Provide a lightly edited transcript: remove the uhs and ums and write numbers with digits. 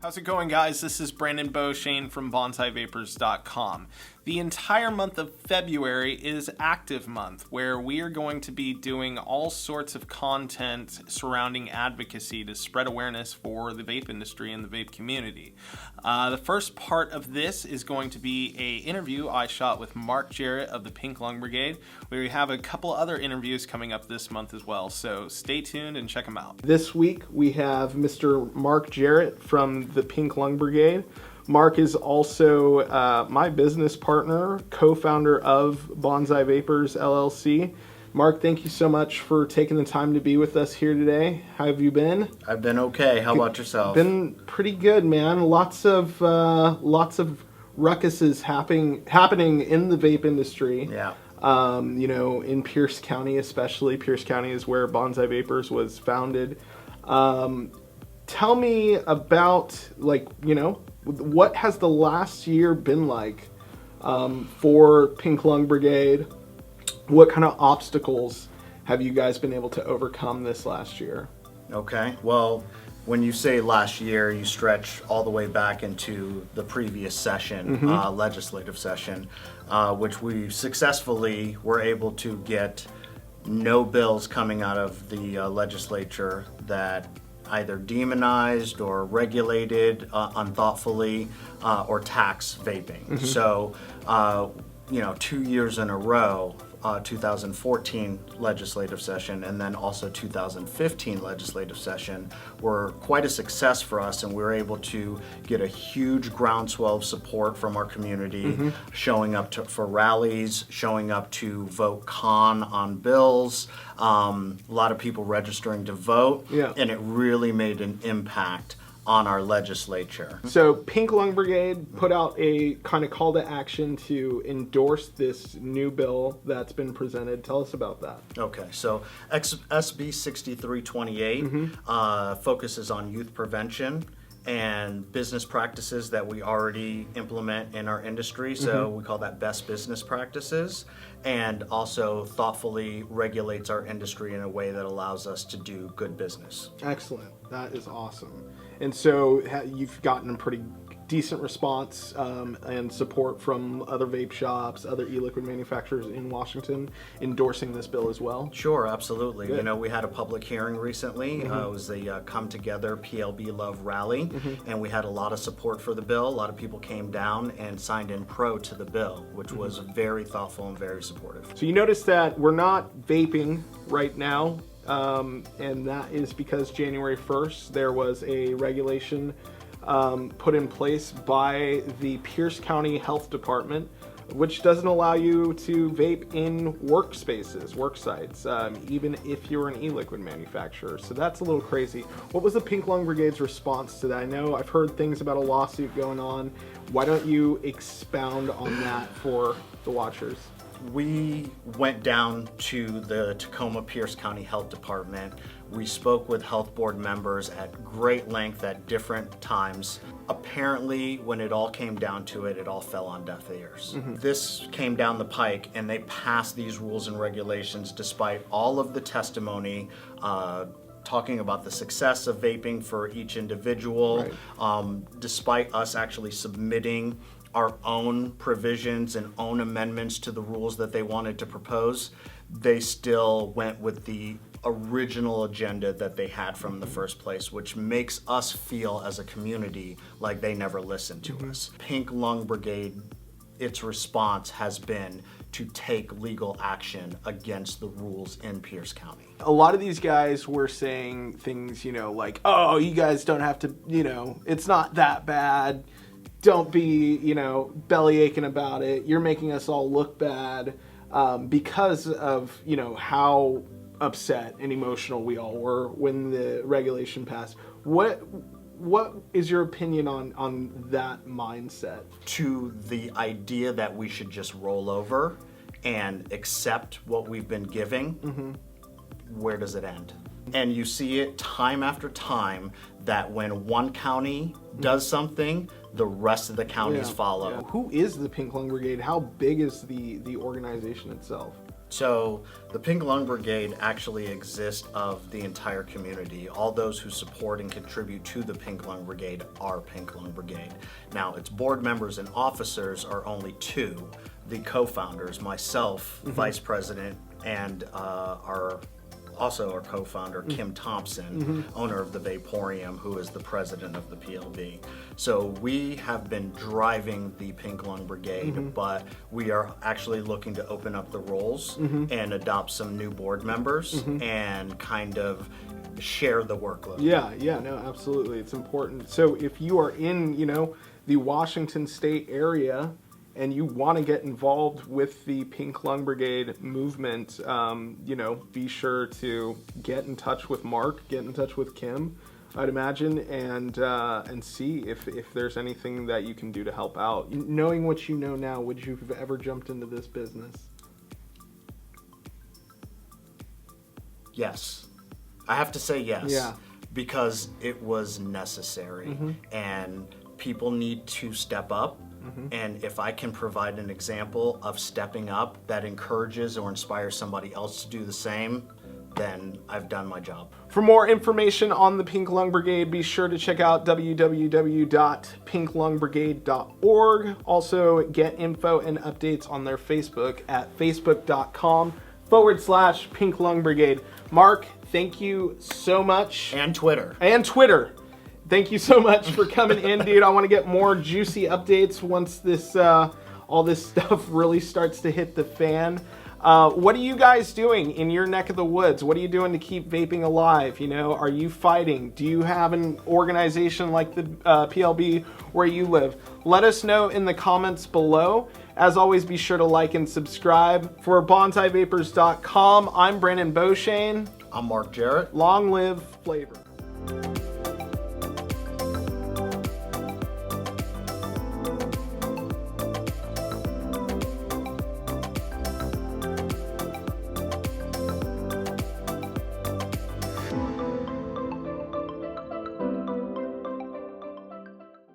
How's it going, guys? This is Brandon Beauchene from BonsaiVapers.com. The entire month of February is Active Month, where we are going to be doing all sorts of content surrounding advocacy to spread awareness for the vape industry and the vape community. The first part of this is going to be an interview I shot with Marc Jarrett of the Pink Lung Brigade. We have a couple other interviews coming up this month as well, so stay tuned and check them out. This week we have Mr. Marc Jarrett from the Pink Lung Brigade. Marc is also my business partner, co-founder of Bonsai Vapers LLC. Marc, thank you so much for taking the time to be with us here today. How have you been? I've been okay. How about yourself? Been pretty good, man. Lots of ruckuses happening in the vape industry. Yeah. In Pierce County especially. Pierce County is where Bonsai Vapers was founded. Tell me about, what has the last year been like for Pink Lung Brigade? What kind of obstacles have you guys been able to overcome this last year? Okay, well, when you say last year, you stretch all the way back into the previous session, legislative session, which we successfully were able to get no bills coming out of the legislature that either demonized or regulated unthoughtfully or tax vaping. So, 2 years in a row, 2014 legislative session and then also 2015 legislative session were quite a success for us, and we were able to get a huge groundswell of support from our community, showing up for rallies, showing up to vote con on bills, a lot of people registering to vote, and it really made an impact on our legislature. So Pink Lung Brigade put out a kind of call to action to endorse this new bill that's been presented. Tell us about that. Okay, so SB 6328 focuses on youth prevention and business practices that we already implement in our industry. So we call that best business practices, and also thoughtfully regulates our industry in a way that allows us to do good business. Excellent. That is awesome. And so you've gotten a pretty decent response and support from other vape shops, other e-liquid manufacturers in Washington endorsing this bill as well? Sure, absolutely. Good. We had a public hearing recently. It was the Come Together PLB Love Rally, and we had a lot of support for the bill. A lot of people came down and signed in pro to the bill, which was very thoughtful and very supportive. So you notice that we're not vaping right now, and that is because January 1st there was a regulation put in place by the Pierce County Health Dept, which doesn't allow you to vape in workspaces, work sites, even if you're an e-liquid manufacturer. So that's a little crazy. What was the Pink Lung Brigade's response to that? I know I've heard things about a lawsuit going on. Why don't you expound on that for the watchers? We went down to the Tacoma Pierce County Health Department. We spoke with health board members at great length at different times. Apparently, when it all came down to it, it all fell on deaf ears. This came down the pike, and they passed these rules and regulations despite all of the testimony talking about the success of vaping for each individual, despite us actually submitting our own provisions and own amendments to the rules that they wanted to propose. They still went with the original agenda that they had from the first place, which makes us feel as a community like they never listened to us. Pink Lung Brigade, its response has been to take legal action against the rules in Pierce County. A lot of these guys were saying things, like, oh, you guys don't have to, it's not that bad. Don't be, belly aching about it. You're making us all look bad because of, how upset and emotional we all were when the regulation passed. What is your opinion on that mindset? To the idea that we should just roll over and accept what we've been giving, where does it end? And you see it time after time that when one county does something, the rest of the counties follow. Yeah. Who is the Pink Lung Brigade? How big is the organization itself? So the Pink Lung Brigade actually exists of the entire community. All those who support and contribute to the Pink Lung Brigade are Pink Lung Brigade. Now, its board members and officers are only two. The co-founders, myself, vice president, and our co-founder, Kim Thompson, owner of the Vaporium, who is the president of the PLB. So we have been driving the Pink Lung Brigade, but we are actually looking to open up the roles and adopt some new board members and kind of share the workload. Yeah, no, absolutely. It's important. So if you are in, the Washington State area, and you want to get involved with the Pink Lung Brigade movement, be sure to get in touch with Marc, get in touch with Kim, I'd imagine, and see if there's anything that you can do to help out. Knowing what you know now, would you have ever jumped into this business? Yes. I have to say yes. Yeah. Because it was necessary, and people need to step up. And if I can provide an example of stepping up that encourages or inspires somebody else to do the same, then I've done my job. For more information on the Pink Lung Brigade, be sure to check out www.pinklungbrigade.org. Also, get info and updates on their Facebook at facebook.com/Pink Lung Brigade. Marc, thank you so much. And Twitter. Thank you so much for coming in, dude. I want to get more juicy updates once this all this stuff really starts to hit the fan. What are you guys doing in your neck of the woods? What are you doing to keep vaping alive? Are you fighting? Do you have an organization like the PLB where you live? Let us know in the comments below. As always, be sure to like and subscribe. For BonsaiVapers.com, I'm Brandon Beauchesne. I'm Marc Jarrett. Long live flavor.